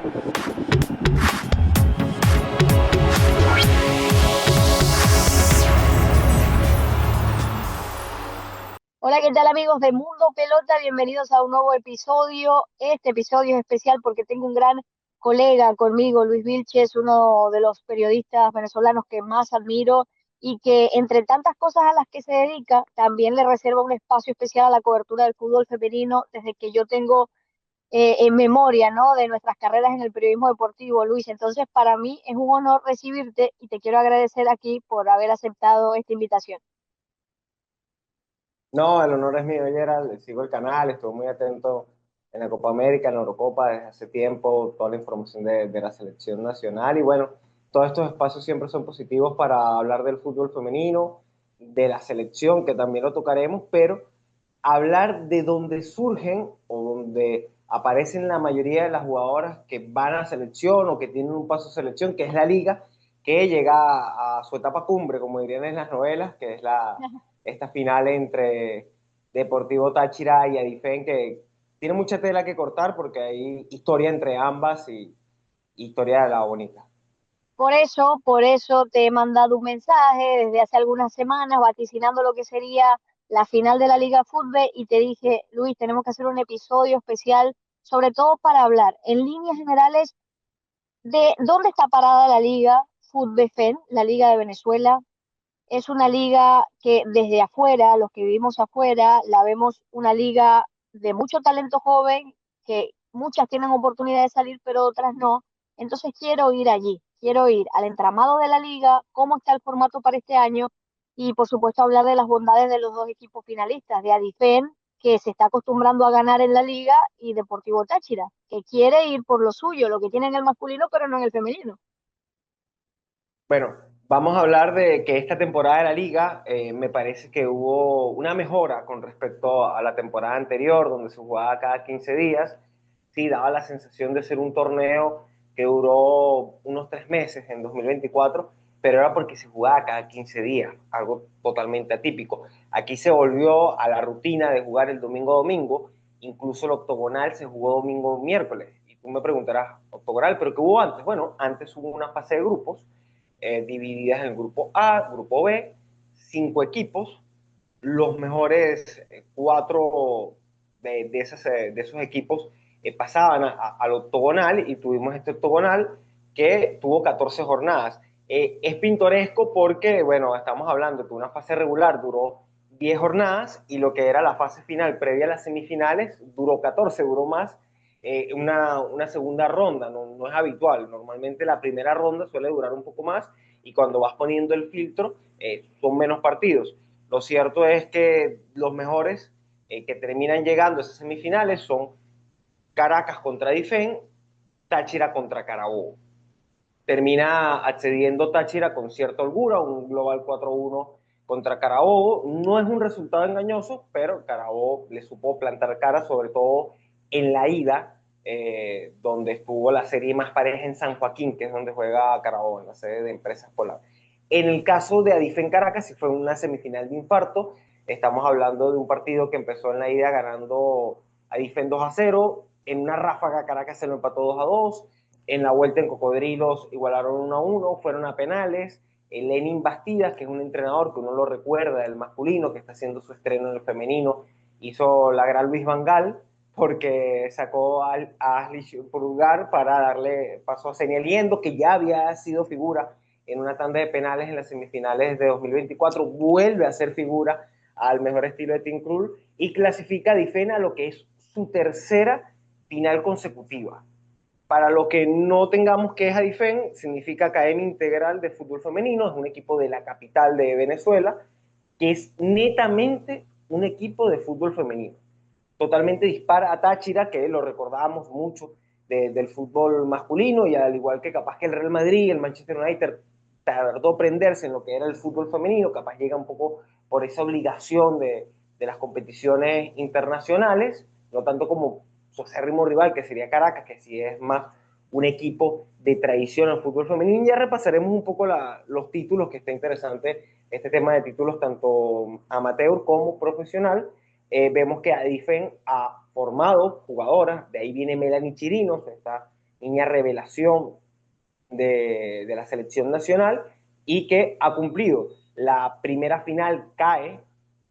Hola, ¿qué tal amigos de Mundo Pelota? Bienvenidos a un nuevo episodio. Este episodio es especial porque tengo un gran colega conmigo, Luis Vilches, uno de los periodistas venezolanos que más admiro y que entre tantas cosas a las que se dedica, también le reserva un espacio especial a la cobertura del fútbol femenino desde que yo tengo en memoria, ¿no? De nuestras carreras en el periodismo deportivo, Luis. Entonces, para mí es un honor recibirte y te quiero agradecer aquí por haber aceptado esta invitación. No, el honor es mío, Gerald. Sigo el canal, estuve muy atento en la Copa América, en la Eurocopa desde hace tiempo, toda la información de la selección nacional. Y bueno, todos estos espacios siempre son positivos para hablar del fútbol femenino, de la selección, que también lo tocaremos, pero hablar de dónde surgen o donde aparecen la mayoría de las jugadoras que van a selección o que tienen un paso a selección, que es la liga, que llega a su etapa cumbre, como dirían en las novelas, que es esta final entre Deportivo Táchira y Adifen, que tiene mucha tela que cortar porque hay historia entre ambas y historia de la bonita. Por eso te he mandado un mensaje desde hace algunas semanas vaticinando lo que sería la final de la Liga Fútbol y te dije, Luis, tenemos que hacer un episodio especial, sobre todo para hablar en líneas generales de dónde está parada la Liga Fútbol FEN, la Liga de Venezuela. Es una liga que desde afuera, los que vivimos afuera, la vemos una liga de mucho talento joven, que muchas tienen oportunidad de salir, pero otras no. Entonces quiero ir allí, quiero ir al entramado de la liga, cómo está el formato para este año y por supuesto hablar de las bondades de los dos equipos finalistas, de Adifen, que se está acostumbrando a ganar en la liga, y Deportivo Táchira, que quiere ir por lo suyo, lo que tiene en el masculino, pero no en el femenino. Bueno, vamos a hablar de que esta temporada de la liga me parece que hubo una mejora con respecto a la temporada anterior, donde se jugaba cada 15 días. Sí, daba la sensación de ser un torneo que duró unos 3 meses en 2024, pero era porque se jugaba cada 15 días, algo totalmente atípico. Aquí se volvió a la rutina de jugar el domingo a domingo, incluso el octogonal se jugó domingo a miércoles. Y tú me preguntarás, octogonal, ¿pero qué hubo antes? Bueno, antes hubo una fase de grupos divididas en el grupo A, grupo B, 5 equipos. Los mejores cuatro de esos equipos pasaban al octogonal y tuvimos este octogonal que tuvo 14 jornadas. Es pintoresco porque, bueno, estamos hablando que una fase regular duró 10 jornadas y lo que era la fase final previa a las semifinales duró 14, duró más una segunda ronda, no es habitual. Normalmente la primera ronda suele durar un poco más y cuando vas poniendo el filtro son menos partidos. Lo cierto es que los mejores que terminan llegando a esas semifinales son Caracas contra Difen, Táchira contra Carabobo. Termina accediendo Táchira con cierta holgura, un global 4-1 contra Carabobo. No es un resultado engañoso, pero Carabobo le supo plantar cara, sobre todo en la ida, donde estuvo la serie más pareja en San Joaquín, que es donde juega Carabobo, en la sede de Empresas Polar. En el caso de Adifen Caracas, si fue una semifinal de infarto. Estamos hablando de un partido que empezó en la ida ganando Adifen 2-0, en una ráfaga Caracas se lo empató 2-2, en la vuelta en Cocodrilos igualaron 1-1, fueron a penales. Lenin Bastidas, que es un entrenador que uno lo recuerda, el masculino, que está haciendo su estreno en el femenino, hizo la gran Luis Vangal porque sacó a Ashley Pulgar para darle paso a Senialiendo, que ya había sido figura en una tanda de penales en las semifinales de 2024, vuelve a ser figura al mejor estilo de Tim Krul y clasifica a Difena a lo que es su tercera final consecutiva. Para lo que no tengamos que es Adifen, significa Academia Integral de Fútbol Femenino, es un equipo de la capital de Venezuela, que es netamente un equipo de fútbol femenino. Totalmente dispara a Táchira, que lo recordábamos mucho del fútbol masculino, y al igual que capaz que el Real Madrid, el Manchester United, tardó prenderse en lo que era el fútbol femenino, capaz llega un poco por esa obligación de las competiciones internacionales, no tanto como su acérrimo rival, que sería Caracas, que sí es más un equipo de tradición al fútbol femenino. Y ya repasaremos un poco los títulos, que está interesante este tema de títulos tanto amateur como profesional. Vemos que Adifen ha formado jugadoras, de ahí viene Melanie Chirinos, esta niña revelación de la selección nacional y que ha cumplido. La primera final cae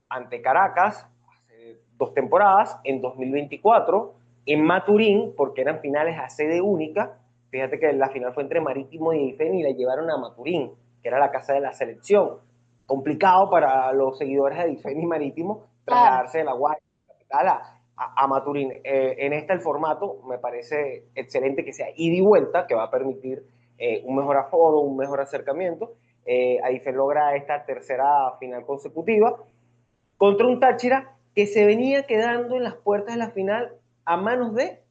ante Caracas hace 2 temporadas, en 2024, en Maturín, porque eran finales a sede única. Fíjate que la final fue entre Marítimo y Eiffel y la llevaron a Maturín, que era la casa de la selección. Complicado para los seguidores de Eiffel y Marítimo Claro. trasladarse de la Guaira capital a Maturín. En esta el formato me parece excelente que sea ida y vuelta, que va a permitir un mejor aforo, un mejor acercamiento. Eiffel logra esta tercera final consecutiva contra un Táchira que se venía quedando en las puertas de la final a manos de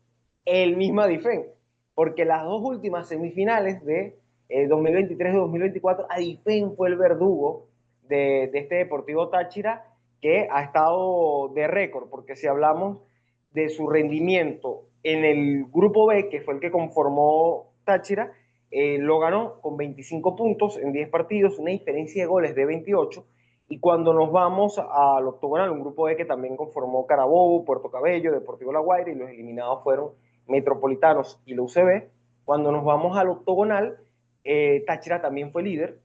el mismo Adifen, porque las dos últimas semifinales de 2023 y 2024, Adifen fue el verdugo de este Deportivo Táchira que ha estado de récord, porque si hablamos de su rendimiento en el grupo B, que fue el que conformó Táchira, lo ganó con 25 puntos en 10 partidos, una diferencia de goles de 28. Y cuando nos vamos al octogonal, un grupo B que también conformó Carabobo, Puerto Cabello, Deportivo La Guaira, y los eliminados fueron Metropolitanos y la UCB. Cuando nos vamos al octogonal, Táchira también fue líder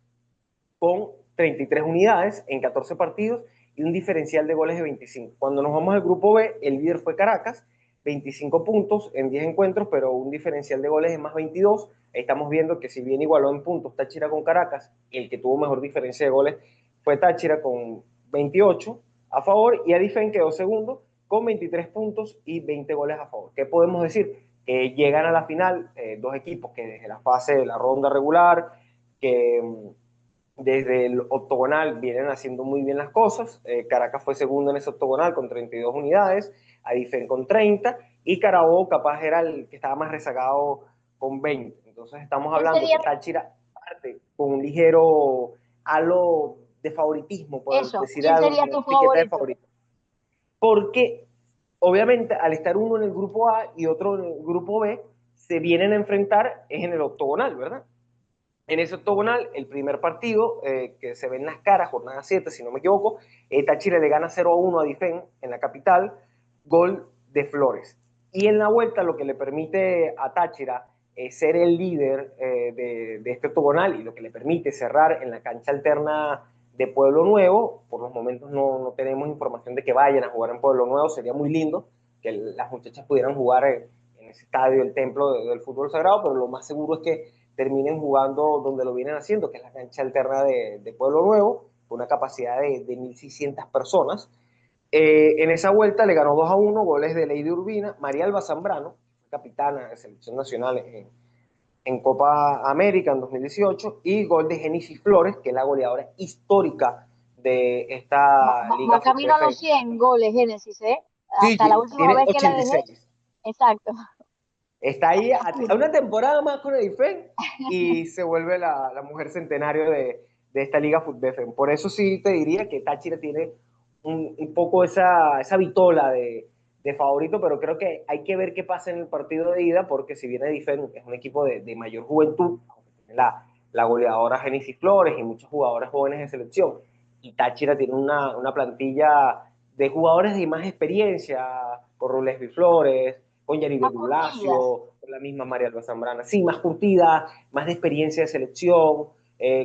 con 33 unidades en 14 partidos y un diferencial de goles de 25. Cuando nos vamos al grupo B, el líder fue Caracas, 25 puntos en 10 encuentros, pero un diferencial de goles de más 22. Ahí estamos viendo que si bien igualó en puntos Táchira con Caracas, el que tuvo mejor diferencia de goles fue Táchira con 28 a favor y Adifen quedó segundo con 23 puntos y 20 goles a favor. ¿Qué podemos decir? Llegan a la final dos equipos que desde la fase de la ronda regular, que desde el octogonal vienen haciendo muy bien las cosas. Caracas fue segundo en ese octogonal con 32 unidades, Adifen con 30 y Carabobo capaz era el que estaba más rezagado con 20. Entonces estamos ¿Quién hablando sería que Táchira parte con un ligero halo de favoritismo, por eso? decir ¿Quién algo, sería una tu etiqueta de favorito? favorito. Porque obviamente al estar uno en el grupo A y otro en el grupo B, se vienen a enfrentar es en el octogonal, ¿verdad? En ese octogonal, el primer partido que se ve en las caras, jornada 7, si no me equivoco, Táchira le gana 0-1 a Difen en la capital, gol de Flores. Y en la vuelta, lo que le permite a Táchira ser el líder de este octogonal y lo que le permite cerrar en la cancha alterna de Pueblo Nuevo. Por los momentos no tenemos información de que vayan a jugar en Pueblo Nuevo, sería muy lindo que las muchachas pudieran jugar en ese estadio, el templo del fútbol sagrado, pero lo más seguro es que terminen jugando donde lo vienen haciendo, que es la cancha alterna de Pueblo Nuevo, con una capacidad de 1.600 personas. En esa vuelta le ganó 2-1, goles de Lady Urbina, María Alba Zambrano, capitana de selección nacional en Copa América en 2018, y gol de Genesis Flores, que es la goleadora histórica de esta Va Liga camino a los FUTBF. 100 goles, Génesis, ¿eh? Sí, Hasta la última tiene vez que la dejé. 86. Exacto. Está ahí a Absurdo. una temporada más con el IFEN y se vuelve la mujer centenario de esta Liga FUTBF. Por eso sí te diría que Táchira tiene un poco esa vitola de favorito, pero creo que hay que ver qué pasa en el partido de ida, porque si bien el IFEN es un equipo de mayor juventud, tiene la goleadora Genesis Flores y muchos jugadores jóvenes de selección, y Táchira tiene una plantilla de jugadores de más experiencia, con Rulesby Flores, con Yaribel Más curtidas. Blasio, con la misma María Alba Zambrana. Sí, más curtida, más de experiencia de selección,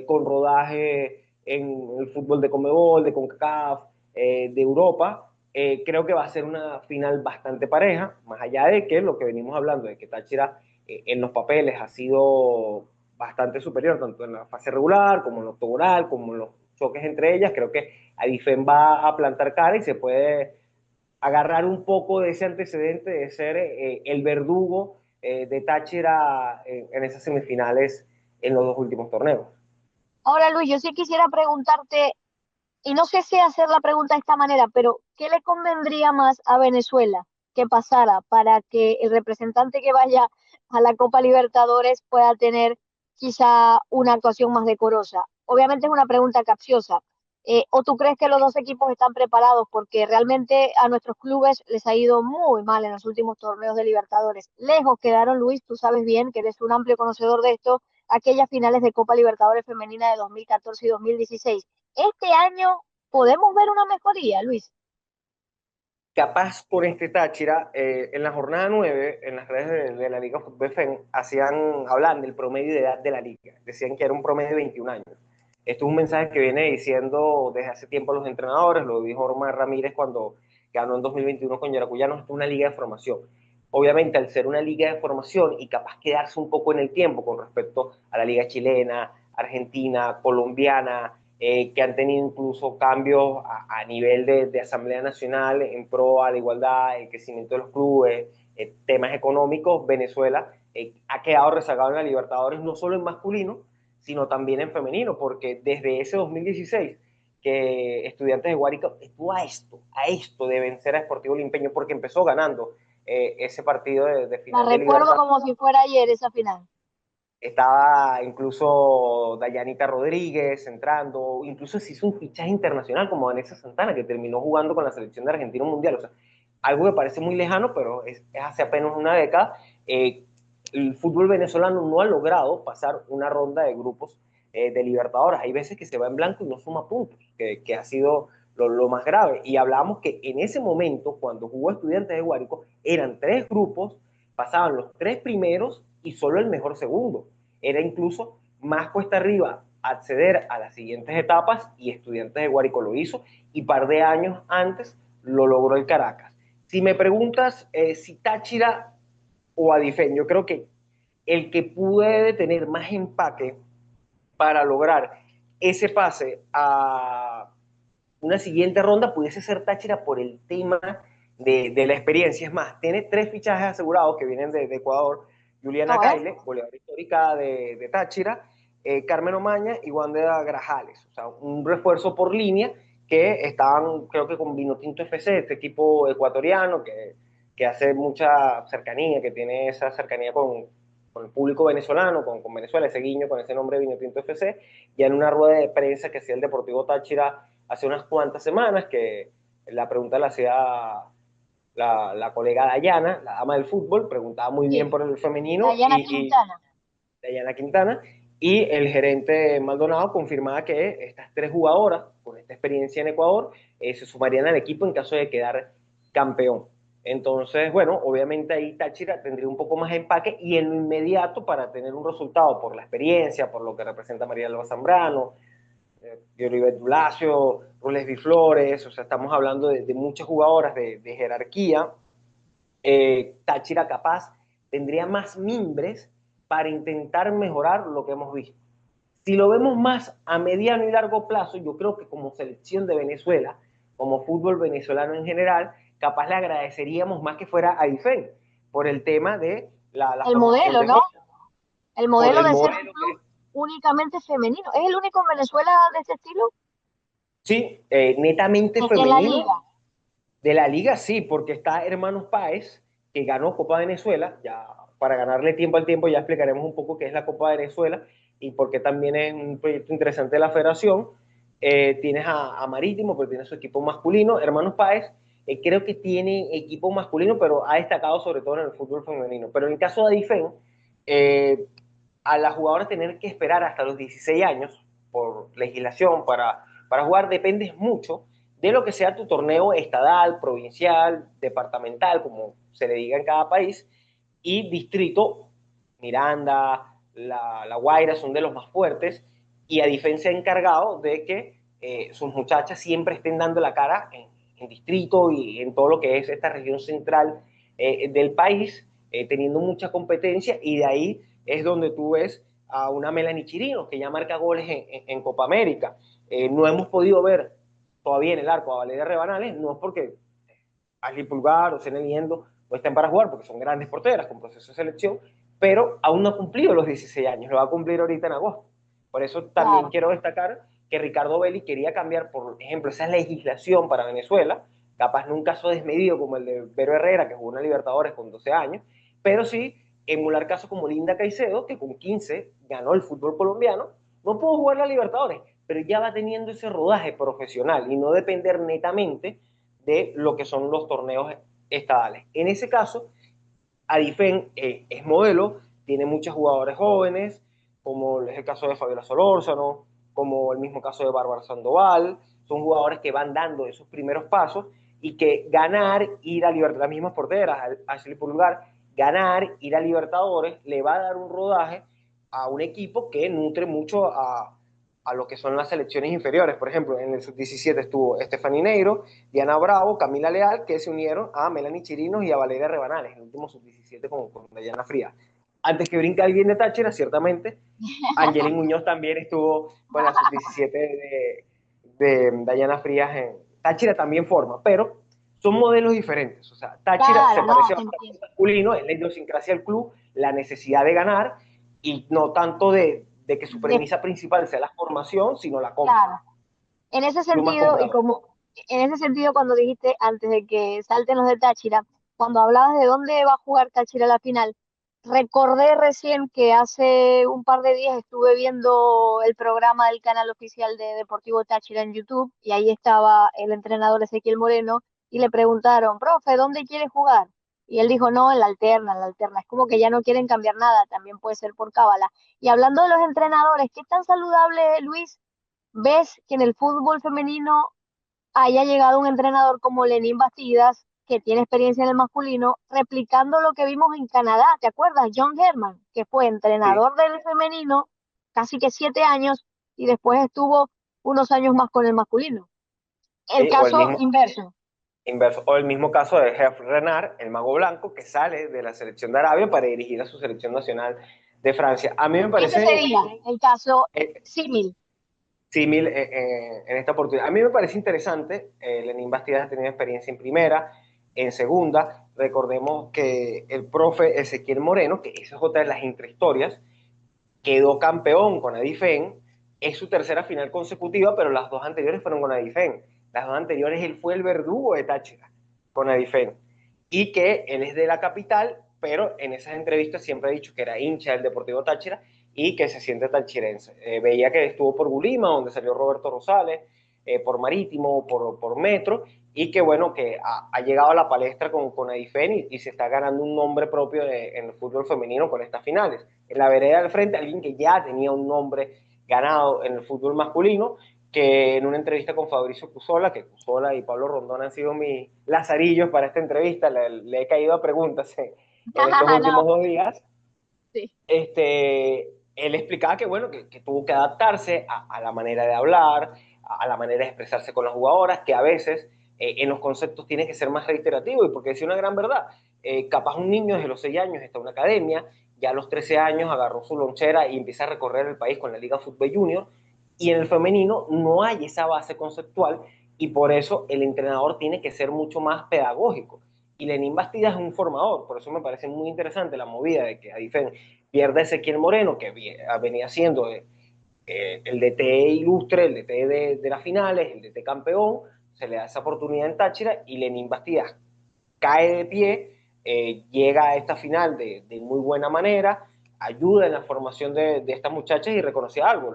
con rodaje en el fútbol de Conmebol, de CONCACAF, de Europa. Creo que va a ser una final bastante pareja, más allá de que lo que venimos hablando, de que Táchira en los papeles ha sido bastante superior, tanto en la fase regular como en el octogonal, como en los choques entre ellas. Creo que Adifen va a plantar cara y se puede agarrar un poco de ese antecedente de ser el verdugo de Táchira en esas semifinales en los dos últimos torneos. Ahora, Luis, yo sí quisiera preguntarte, y no sé si hacer la pregunta de esta manera, pero ¿qué le convendría más a Venezuela que pasara para que el representante que vaya a la Copa Libertadores pueda tener quizá una actuación más decorosa? Obviamente es una pregunta capciosa. ¿O tú crees que los dos equipos están preparados? Porque realmente a nuestros clubes les ha ido muy mal en los últimos torneos de Libertadores. Lejos quedaron, Luis, tú sabes bien que eres un amplio conocedor de esto, aquellas finales de Copa Libertadores femenina de 2014 y 2016. Este año podemos ver una mejoría, Luis. capaz con este Táchira, en la jornada 9 en las redes de la Liga Fútbol FEN, hablan del promedio de edad de la liga. Decían que era un promedio de 21 años. Esto es un mensaje que viene diciendo desde hace tiempo a los entrenadores, lo dijo Omar Ramírez cuando ganó en 2021 con Yaracuyanos, esto es una liga de formación. Obviamente, al ser una liga de formación y capaz quedarse un poco en el tiempo con respecto a la liga chilena, argentina, colombiana, que han tenido incluso cambios a nivel de Asamblea Nacional en pro a la igualdad, el crecimiento de los clubes, temas económicos, Venezuela ha quedado rezagado en la Libertadores, no solo en masculino, sino también en femenino, porque desde ese 2016 que Estudiantes de Guárico estuvo a esto de vencer a Sportivo Limpeño, porque empezó ganando ese partido de La final de recuerdo Libertadores. como si fuera ayer esa final. Estaba incluso Dayanita Rodríguez entrando, incluso se hizo un fichaje internacional como Vanessa Santana, que terminó jugando con la selección de Argentina Mundial. O sea, algo que parece muy lejano, pero es hace apenas una década. El fútbol venezolano no ha logrado pasar una ronda de grupos de Libertadores. Hay veces que se va en blanco y no suma puntos, que ha sido lo más grave. Y hablábamos que en ese momento, cuando jugó Estudiantes de Guárico, eran tres grupos, pasaban los tres primeros y solo el mejor segundo. Era incluso más cuesta arriba acceder a las siguientes etapas y Estudiantes de Guárico lo hizo y par de años antes lo logró el Caracas. Si me preguntas si Táchira o Adifen, yo creo que el que puede tener más empaque para lograr ese pase a una siguiente ronda pudiese ser Táchira por el tema de la experiencia. Es más, tiene tres fichajes asegurados que vienen de Ecuador. Juliana No, ¿eh? Caile, goleadora histórica de Táchira, Carmen Omaña y Wanda Grajales. O sea, un refuerzo por línea que estaban, creo que con Vinotinto FC, este equipo ecuatoriano que hace mucha cercanía, que tiene esa cercanía con el público venezolano, con Venezuela, ese guiño con ese nombre de Vinotinto FC, ya en una rueda de prensa que hacía el Deportivo Táchira hace unas cuantas semanas, que la pregunta la hacía la colega Dayana, la dama del fútbol, preguntaba muy bien Sí, por el femenino Dayana Quintana. Dayana Quintana, y el gerente Maldonado confirmaba que estas tres jugadoras, con esta experiencia en Ecuador, se sumarían al equipo en caso de quedar campeón. Entonces, bueno, obviamente ahí Táchira tendría un poco más de empaque y en lo inmediato para tener un resultado por la experiencia, por lo que representa María Alba Zambrano, Yoribet Blasio, Leslie Flores, o sea, estamos hablando de muchas jugadoras de jerarquía. Táchira capaz tendría más mimbres para intentar mejorar lo que hemos visto. Si lo vemos más a mediano y largo plazo, yo creo que como selección de Venezuela, como fútbol venezolano en general, capaz le agradeceríamos más que fuera a Ifen por el tema de la El formación modelo, de ¿no? jóvenes, El por modelo el de ser un modelo club únicamente femenino. ¿Es el único en Venezuela de ese estilo? sí, netamente De la femenino. liga. De la liga sí, porque está Hermanos Páez, que ganó Copa Venezuela, ya para ganarle tiempo al tiempo ya explicaremos un poco qué es la Copa Venezuela y por qué también es un proyecto interesante de la federación. Tienes a Marítimo, pero tiene su equipo masculino. Hermanos Páez creo que tiene equipo masculino, pero ha destacado sobre todo en el fútbol femenino. Pero en el caso de Adifen, eh, a la jugadora tener que esperar hasta los 16 años por legislación para jugar depende mucho de lo que sea tu torneo estadal, provincial, departamental, como se le diga en cada país, y distrito. Miranda, la Guaira son de los más fuertes, y a diferencia encargado de que sus muchachas siempre estén dando la cara en distrito y en todo lo que es esta región central del país, teniendo mucha competencia, y de ahí es donde tú ves a una Melanie Chirinos, que ya marca goles en Copa América. No hemos podido ver todavía en el arco a Valeria Rebanales, no es porque Ashley Pulgar o Sene Liendo no estén para jugar, porque son grandes porteras con proceso de selección, pero aún no ha cumplido los 16 años, lo va a cumplir ahorita en agosto. Por eso también Claro. quiero destacar que Ricardo Belli quería cambiar, por ejemplo, esa legislación para Venezuela, capaz no un caso desmedido como el de Vero Herrera, que jugó en Libertadores con 12 años, pero sí emular casos como Linda Caicedo, que con 15 ganó el fútbol colombiano, no pudo jugar la Libertadores, pero ya va teniendo ese rodaje profesional y no depender netamente de lo que son los torneos estadales. En ese caso, Adifen es modelo, tiene muchos jugadores jóvenes, como es el caso de Fabiola Solórzano, como el mismo caso de Bárbara Sandoval, son jugadores que van dando esos primeros pasos y que ganar, ir a Libertadores, las mismas porteras, Ashley Pulgar, ganar, ir a Libertadores, le va a dar un rodaje a un equipo que nutre mucho a lo que son las selecciones inferiores. Por ejemplo, en el sub-17 estuvo Estefanía Neiro, Diana Bravo, Camila Leal, que se unieron a Melanie Chirinos y a Valeria Rebanales, el último sub-17 con Dayana Frías. Antes que brinque alguien de Táchira, ciertamente, Angelín Muñoz también estuvo con la sub-17 de Dayana Frías en Táchira también forma, pero son modelos diferentes. O sea, Táchira se Claro, no, parece te bastante entiendo. al masculino, es la idiosincrasia del club, la necesidad de ganar y no tanto de que su De- premisa principal sea la formación, sino la compra. claro. En ese Club más sentido, y comprador. como en ese sentido, cuando dijiste antes de que salten los de Táchira, cuando hablabas de dónde va a jugar Táchira la final, recordé recién que hace un par de días estuve viendo el programa del canal oficial de Deportivo Táchira en YouTube y ahí estaba el entrenador Ezequiel Moreno y le preguntaron, profe, ¿dónde quiere jugar? Y él dijo, no, en la alterna, en la alterna. Es como que ya no quieren cambiar nada, también puede ser por cábala. Y hablando de los entrenadores, ¿qué tan saludable, Luis? ¿Ves que en el fútbol femenino haya llegado un entrenador como Lenín Bastidas, que tiene experiencia en el masculino, replicando lo que vimos en Canadá? ¿Te acuerdas? John Herman, que fue Sí, entrenador del femenino casi que 7 años y después estuvo unos años más con el masculino. El o el caso mismo inverso. inverso, o el mismo caso de Jeff Renard, el mago blanco, que sale de la selección de Arabia para dirigir a su selección nacional de Francia. A mí me Ese parece sería el caso eh, símil. símil en esta oportunidad. A mí me parece interesante, Lenín Bastidas ha tenido experiencia en primera, en segunda. Recordemos que el profe Ezequiel Moreno, que esa es otra de las intrahistorias, quedó campeón con Adifen, es su tercera final consecutiva, pero las dos anteriores fueron con Adifen. Las dos anteriores él fue el verdugo de Táchira con Adifen. Y que él es de la capital, pero en esas entrevistas siempre ha dicho que era hincha del Deportivo Táchira y que se siente tachirense. Veía que estuvo por Bulima, donde salió Roberto Rosales, por Marítimo, por Metro, y que bueno, que ha llegado a la palestra con Adifen y se está ganando un nombre propio en el fútbol femenino con estas finales. En la vereda del frente, alguien que ya tenía un nombre ganado en el fútbol masculino, que en una entrevista con Fabricio Cusola, que Cusola y Pablo Rondón han sido mis lazarillos para esta entrevista, le he caído a preguntas en estos últimos No, 2 días, sí. él explicaba que, bueno, que tuvo que adaptarse a la manera de hablar, a la manera de expresarse con las jugadoras, que a veces en los conceptos tiene que ser más reiterativo, y porque decía una gran verdad, capaz un niño desde los 6 años está en una academia, ya a los 13 años agarró su lonchera y empieza a recorrer el país con la Liga Fútbol Junior, y en el femenino no hay esa base conceptual, y por eso el entrenador tiene que ser mucho más pedagógico. Y Lenín Bastidas es un formador, por eso me parece muy interesante la movida de que a diferencia pierde Ezequiel Moreno, que venía siendo el DT ilustre, el DT de las finales, el DT campeón, se le da esa oportunidad en Táchira y Lenín Bastidas cae de pie, llega a esta final de muy buena manera, ayuda en la formación de estas muchachas y reconoce algo.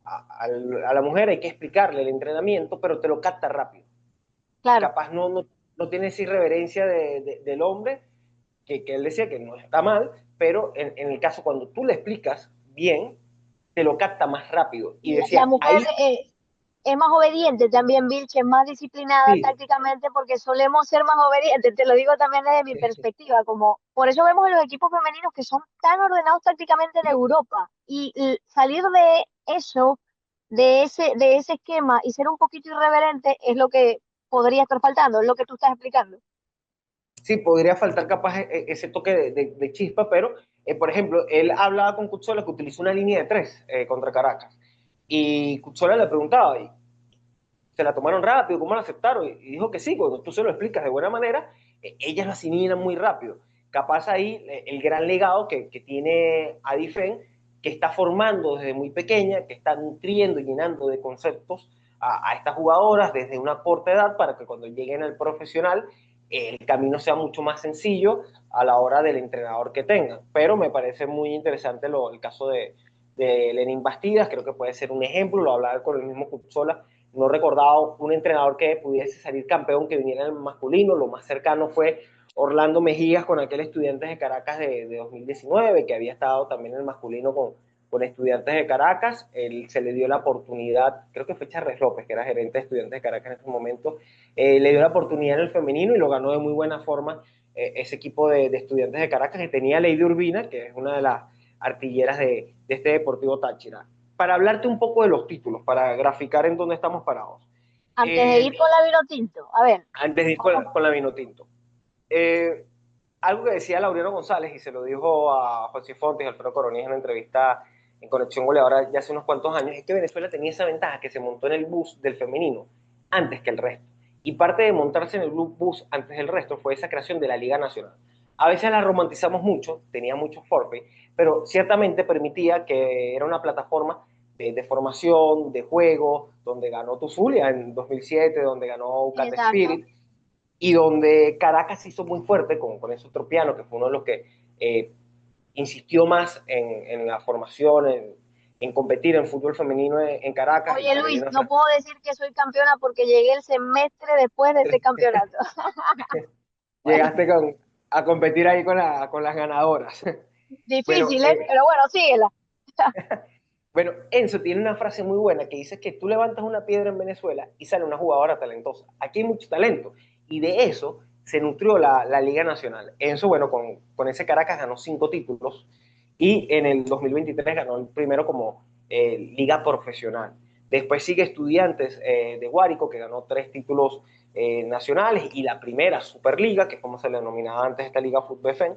A la mujer hay que explicarle el entrenamiento, pero te lo capta rápido. Claro. Capaz no tiene esa irreverencia del hombre, que él decía que no está mal, pero en el caso cuando tú le explicas bien, te lo capta más rápido. Y Y la decía, mujer ahí es más obediente también, Vilche, es más disciplinada sí, tácticamente porque solemos ser más obedientes, te lo digo también desde mi perspectiva, como por eso vemos en los equipos femeninos que son tan ordenados tácticamente en Europa y salir de eso, de ese esquema y ser un poquito irreverente es lo que podría estar faltando, es lo que tú estás explicando. sí, podría faltar capaz ese toque de chispa, pero, por ejemplo, él hablaba con Cuzzola que utilizó una línea de tres contra Caracas. Y Cuzzola le preguntaba, ¿y se la tomaron rápido? ¿Cómo la aceptaron? Y dijo que sí, cuando tú se lo explicas de buena manera, ellas lo asimilan muy rápido. Capaz ahí el gran legado que tiene Adifen, que está formando desde muy pequeña, que está nutriendo y llenando de conceptos a estas jugadoras desde una corta edad para que cuando lleguen al profesional el camino sea mucho más sencillo a la hora del entrenador que tengan. Pero me parece muy interesante el caso de Lenin Bastidas, creo que puede ser un ejemplo, lo hablaba con el mismo Cupsola, no recordaba un entrenador que pudiese salir campeón que viniera en el masculino, lo más cercano fue Orlando Mejías con aquel Estudiantes de Caracas de 2019, que había estado también en el masculino con Estudiantes de Caracas. Él se le dio la oportunidad, creo que fue Charles López, que era gerente de Estudiantes de Caracas en ese momento, le dio la oportunidad en el femenino y lo ganó de muy buena forma ese equipo de Estudiantes de Caracas, que tenía Lady Urbina, que es una de las artilleras de este Deportivo Táchira. Para hablarte un poco de los títulos, para graficar en dónde estamos parados. Antes de Eh, ir con la vino tinto, a ver, Antes de ir con la Vinotinto. Eh, Algo que decía Laureano González, y se lo dijo a José Fontes y Alfredo Coronilla en una entrevista en Conexión Goleadora ya hace unos cuantos años, es que Venezuela tenía esa ventaja que se montó en el bus del femenino antes que el resto. Y parte de montarse en el bus antes del resto fue esa creación de la Liga Nacional. A veces la romantizamos mucho, tenía muchos forfaits, pero ciertamente permitía que era una plataforma de formación, de juego, donde ganó Tuzulia en 2007, donde ganó Cat exacto. Spirit, y donde Caracas se hizo muy fuerte con esos tropianos, que fue uno de los que insistió más en la formación, en competir en fútbol femenino en Caracas y Oye también Luis, en no otra. puedo decir que soy campeona porque llegué el semestre después de ese campeonato. Bueno, Llegaste a competir ahí con las ganadoras. Bueno, difícil, ¿eh? Pero bueno, síguela. bueno, Enzo tiene una frase muy buena que dice que tú levantas una piedra en Venezuela y sale una jugadora talentosa. Aquí hay mucho talento y de eso se nutrió la Liga Nacional. Enzo, bueno, con ese Caracas ganó 5 títulos y en el 2023 ganó el primero como Liga Profesional. Después sigue Estudiantes de Guárico, que ganó 3 títulos nacionales y la primera Superliga, que es como se le denominaba antes esta Liga Fútbol FM.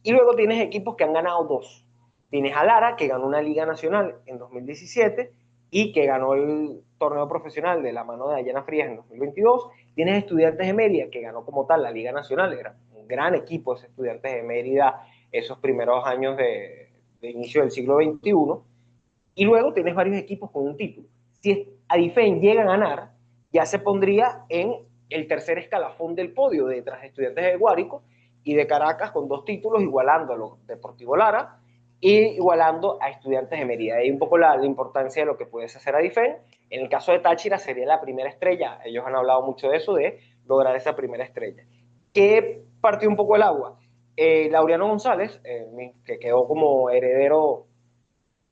Y luego tienes equipos que han ganado 2. Tienes a Lara, que ganó una Liga Nacional en 2017 y que ganó el torneo profesional de la mano de Dayana Frías en 2022. Tienes Estudiantes de Mérida, que ganó como tal la Liga Nacional. Era un gran equipo ese Estudiantes de Mérida esos primeros años de inicio del siglo XXI. Y luego tienes varios equipos con un título. Si Adifen llega a ganar, ya se pondría en el tercer escalafón del podio, detrás de Estudiantes de Guárico y de Caracas con 2 títulos, igualando a los Deportivo Lara y igualando a Estudiantes de Mérida. Ahí un poco la importancia de lo que puedes hacer Adifen. En el caso de Táchira sería la primera estrella. Ellos han hablado mucho de eso, de lograr esa primera estrella. ¿Qué partió un poco el agua? Laureano González, que quedó como heredero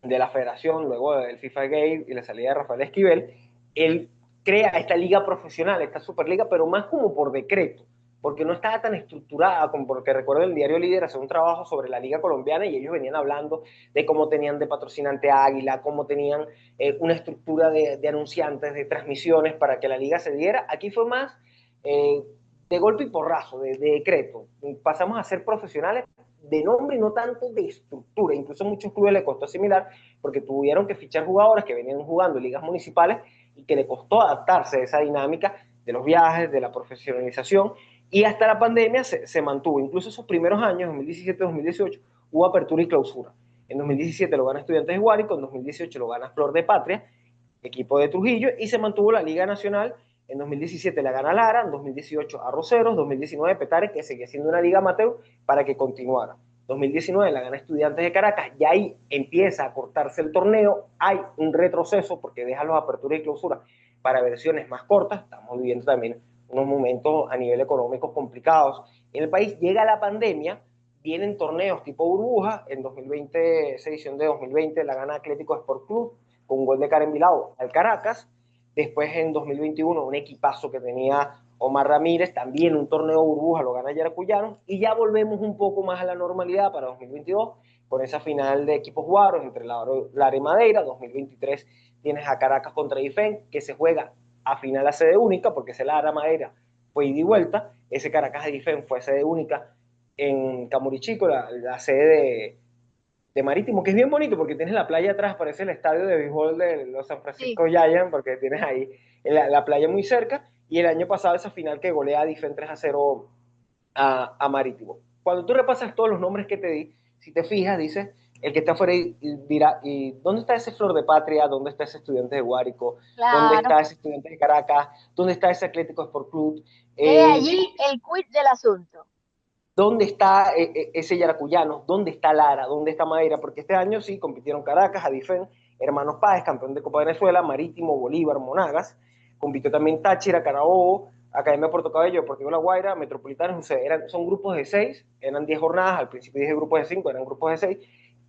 de la federación, luego del FIFA Gate y la salida de Rafael Esquivel, él crea esta liga profesional, esta Superliga, pero más como por decreto, porque no estaba tan estructurada, como porque recuerdo el diario Líder hacer un trabajo sobre la liga colombiana y ellos venían hablando de cómo tenían de patrocinante Águila, cómo tenían una estructura de anunciantes, de transmisiones para que la liga se diera. Aquí fue más de golpe y porrazo, de decreto. Pasamos a ser profesionales de nombre y no tanto de estructura. Incluso a muchos clubes les costó similar porque tuvieron que fichar jugadores que venían jugando en ligas municipales y que le costó adaptarse a esa dinámica de los viajes, de la profesionalización, y hasta la pandemia se mantuvo. Incluso esos primeros años, 2017-2018, hubo apertura y clausura. En 2017 lo gana Estudiantes de Guárico, en 2018 lo gana Flor de Patria, equipo de Trujillo, y se mantuvo la Liga Nacional. En 2017 la gana Lara, en 2018 Arroceros, 2019 Petare, que seguía siendo una liga amateur, para que continuara. 2019 la gana Estudiantes de Caracas, y ahí empieza a cortarse el torneo, hay un retroceso porque deja los aperturas y clausuras para versiones más cortas, estamos viviendo también unos momentos a nivel económico complicados en el país, llega la pandemia, vienen torneos tipo burbuja, en 2020, esa edición de 2020 la gana Atlético Sport Club, con un gol de Karen Bilao al Caracas. Después en 2021 un equipazo que tenía Omar Ramírez, también un torneo burbuja, lo gana Yaracuyanos, y ya volvemos un poco más a la normalidad para 2022 con esa final de equipos guaros entre Lara y Madeira. 2023 tienes a Caracas contra Ifen, que se juega a final a sede única, porque ese Lara Madeira fue ida y vuelta, ese Caracas de Ifen fue sede única en Camurichico, la sede de Marítimo, que es bien bonito porque tienes la playa atrás, parece el estadio de béisbol de los San Sí. Francisco Giants, porque tienes ahí la playa muy cerca, y el año pasado esa final que golea a Difen 3-0 a Marítimo. Cuando tú repasas todos los nombres que te di, si te fijas, dices, el que está afuera dirá, ¿y dónde está ese Flor de Patria? ¿Dónde está ese estudiante de Guárico? ¿Dónde Claro. está ese estudiante de Caracas? ¿Dónde está ese Atlético Sport Club? He Eh, allí el quid del asunto. ¿Dónde está ese Yaracuyano? ¿Dónde está Lara? ¿Dónde está Madeira? Porque este año sí compitieron Caracas, Adifen, Hermanos Páez, campeón de Copa Venezuela, Marítimo, Bolívar, Monagas. Compitió también Táchira, Carabobo, Academia Puerto Cabello, Deportivo La Guaira, Metropolitanos. O sea, son grupos de 6, eran 10 jornadas, al principio dije grupos de 5, eran grupos de 6.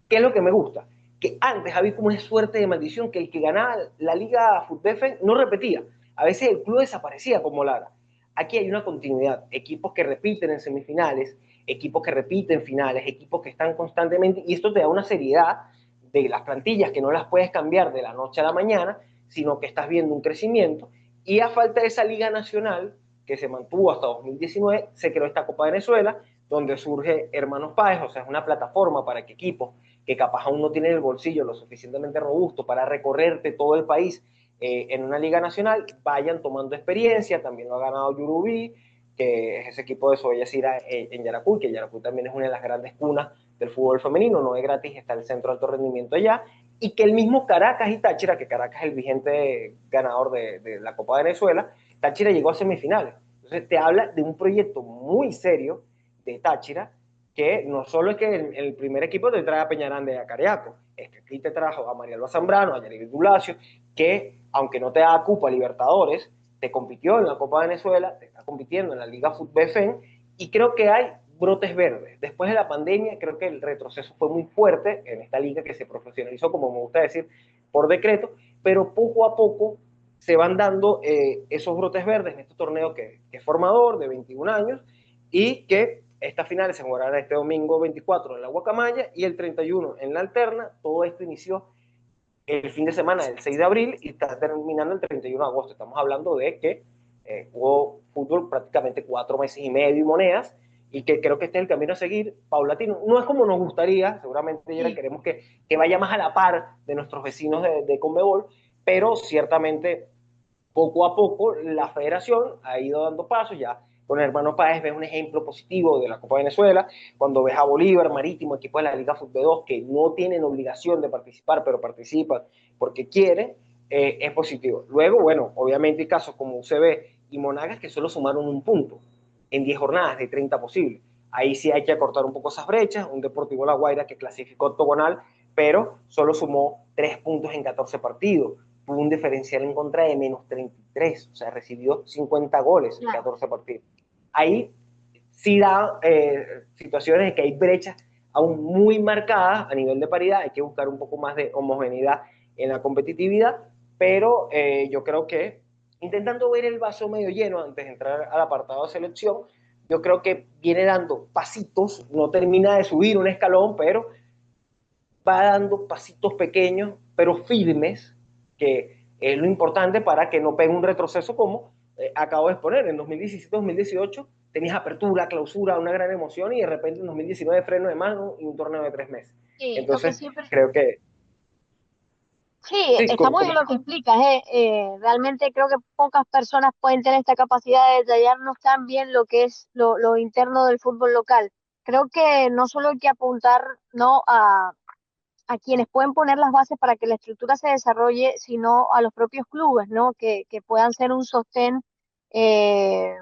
¿Qué es lo que me gusta? que antes había como una suerte de maldición, que el que ganaba la Liga Futbefen no repetía. A veces el club desaparecía como Lara. Aquí hay una continuidad, equipos que repiten en semifinales, equipos que repiten finales, equipos que están constantemente, y esto te da una seriedad de las plantillas que no las puedes cambiar de la noche a la mañana, sino que estás viendo un crecimiento, y a falta de esa Liga Nacional, que se mantuvo hasta 2019, se creó esta Copa Venezuela, donde surge Hermanos Páez, o sea, es una plataforma para que equipos que capaz aún no tienen el bolsillo lo suficientemente robusto para recorrerte todo el país en una liga nacional, vayan tomando experiencia. También lo ha ganado Yurubí, que es ese equipo de Soya Sira en Yaracuy, que Yaracuy también es una de las grandes cunas del fútbol femenino, no es gratis, está el centro de alto rendimiento allá, y que el mismo Caracas y Táchira, que Caracas es el vigente ganador de la Copa de Venezuela, Táchira llegó a semifinales. Entonces te habla de un proyecto muy serio de Táchira, que no solo es que el primer equipo te trae a Peñaranda y a Cariaco, es que aquí te trajo a María Alba Zambrano, a Yaril Dulacio, que aunque no te da Copa Libertadores, te compitió en la Copa de Venezuela, te está compitiendo en la Liga Futbefen, y creo que hay brotes verdes. Después de la pandemia, creo que el retroceso fue muy fuerte en esta liga que se profesionalizó, como me gusta decir, por decreto, pero poco a poco se van dando esos brotes verdes en este torneo que es formador de 21 años y que esta final se jugará este domingo 24 en la Guacamaya y el 31 en la Alterna. Todo esto inició el fin de semana del 6 de abril y está terminando el 31 de agosto. Estamos hablando de que jugó fútbol prácticamente 4 meses y medio y monedas, y que creo que este es el camino a seguir paulatino. No es como nos gustaría, seguramente ya Sí. queremos que vaya más a la par de nuestros vecinos de Conmebol, pero ciertamente poco a poco la federación ha ido dando pasos. Ya con el hermano Páez ves un ejemplo positivo de la Copa de Venezuela, cuando ves a Bolívar, Marítimo, equipo de la Liga Fútbol 2 que no tienen obligación de participar, pero participan porque quieren, es positivo. Luego, bueno, obviamente hay casos como UCB y Monagas que solo sumaron un punto en 10 jornadas de 30 posibles. Ahí sí hay que acortar un poco esas brechas. Un Deportivo La Guaira que clasificó octogonal, pero solo sumó 3 puntos en 14 partidos. Tuvo un diferencial en contra de menos 33, o sea, recibió 50 goles en Claro. 14 partidos. Ahí sí da situaciones de que hay brechas aún muy marcadas a nivel de paridad, hay que buscar un poco más de homogeneidad en la competitividad, pero yo creo que intentando ver el vaso medio lleno antes de entrar al apartado de selección, yo creo que viene dando pasitos, no termina de subir un escalón, pero va dando pasitos pequeños, pero firmes, que es lo importante para que no pegue un retroceso como acabo de exponer. En 2017-2018 tenías apertura, clausura, una gran emoción, y de repente en 2019 freno de mano y un torneo de 3 meses. Sí, lo que Entonces, siempre. creo que Sí, sí, está muy bien lo que explicas, ¿eh? Realmente creo que pocas personas pueden tener esta capacidad de detallarnos tan bien lo que es lo interno del fútbol local. Creo que no solo hay que apuntar, ¿no?, a quienes pueden poner las bases para que la estructura se desarrolle, sino a los propios clubes, ¿no? Que puedan ser un sostén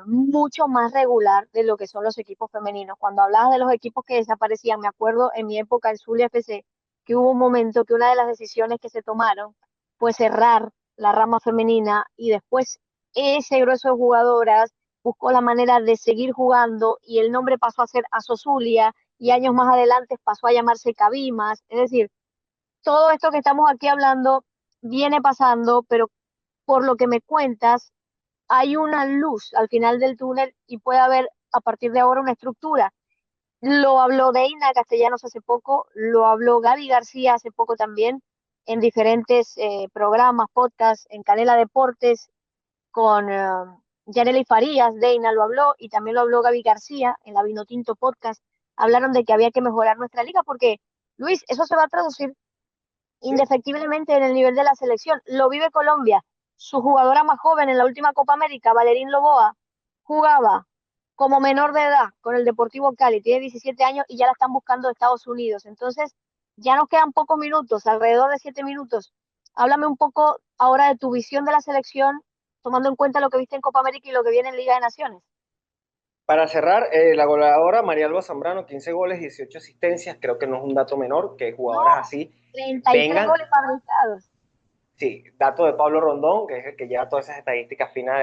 mucho más regular de lo que son los equipos femeninos. Cuando hablabas de los equipos que desaparecían, me acuerdo en mi época en Zulia FC, que hubo un momento que una de las decisiones que se tomaron fue cerrar la rama femenina y después ese grueso de jugadoras buscó la manera de seguir jugando y el nombre pasó a ser Asozulia y años más adelante pasó a llamarse Cabimas. Es decir, todo esto que estamos aquí hablando viene pasando, pero por lo que me cuentas, hay una luz al final del túnel y puede haber a partir de ahora una estructura. Lo habló Deina Castellanos hace poco, lo habló Gaby García hace poco también, en diferentes programas, podcasts, en Canela Deportes, con Yareli Farías, Deina lo habló, y también lo habló Gaby García en la Vinotinto Podcast. Hablaron de que había que mejorar nuestra liga porque, Luis, eso se va a traducir sí, indefectiblemente en el nivel de la selección. Lo vive Colombia. Su jugadora más joven en la última Copa América, Valerín Loboa, jugaba como menor de edad con el Deportivo Cali, tiene 17 años y ya la están buscando de Estados Unidos. Entonces, ya nos quedan pocos minutos, alrededor de 7 minutos. Háblame un poco ahora de tu visión de la selección, tomando en cuenta lo que viste en Copa América y lo que viene en Liga de Naciones. para cerrar, la goleadora María Alba Zambrano, 15 goles, 18 asistencias, creo que no es un dato menor que No, jugadoras así 33 vengan. goles fabricados. Sí, dato de Pablo Rondón, que es el que lleva todas esas estadísticas finas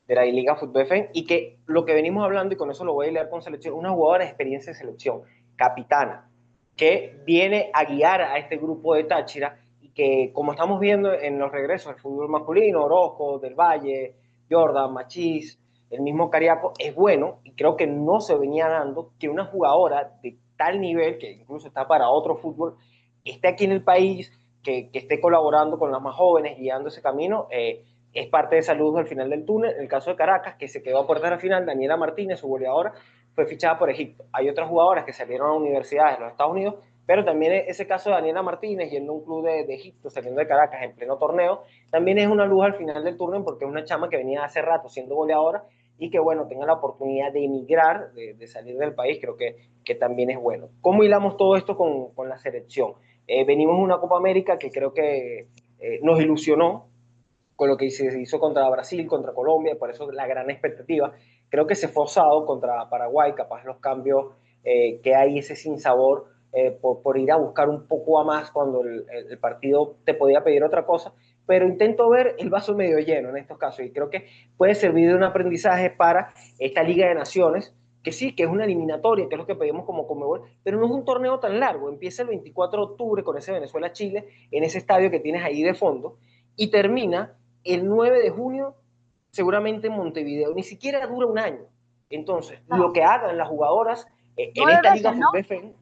de la Liga Fútbol FM, y que lo que venimos hablando, y con eso lo voy a leer con selección, una jugadora de experiencia en selección, capitana, que viene a guiar a este grupo de Táchira y que, como estamos viendo en los regresos del fútbol masculino, Orozco, Del Valle, Jordan, Machís, el mismo Cariaco, es bueno y creo que no se venía dando que una jugadora de tal nivel, que incluso está para otro fútbol, esté aquí en el país, que esté colaborando con las más jóvenes, guiando ese camino. Es parte de esa luz al final del túnel. En el caso de Caracas, que se quedó a puerta al final, Daniela Martínez, su goleadora, fue fichada por Egipto. Hay otras jugadoras que salieron a universidades en los Estados Unidos, pero también ese caso de Daniela Martínez yendo a un club de Egipto, saliendo de Caracas en pleno torneo, también es una luz al final del turno porque es una chama que venía hace rato siendo goleadora y que, bueno, tenga la oportunidad de emigrar, de salir del país, creo que también es bueno. ¿Cómo hilamos todo esto con la selección? Venimos de una Copa América que creo que nos ilusionó con lo que se hizo contra Brasil, contra Colombia, por eso la gran expectativa. Creo que se fue osado contra Paraguay, capaz los cambios que hay, ese sinsabor, por ir a buscar un poco a más cuando el partido te podía pedir otra cosa, pero intento ver el vaso medio lleno en estos casos y creo que puede servir de un aprendizaje para esta Liga de Naciones, que sí, que es una eliminatoria, que es lo que pedimos como Conmebol, pero no es un torneo tan largo, empieza el 24 de octubre con ese Venezuela-Chile, en ese estadio que tienes ahí de fondo, y termina el 9 de junio, seguramente en Montevideo, ni siquiera dura un año. Entonces, lo No, que hagan las jugadoras en nueve esta Liga veces, ¿no? Fútbol FEN,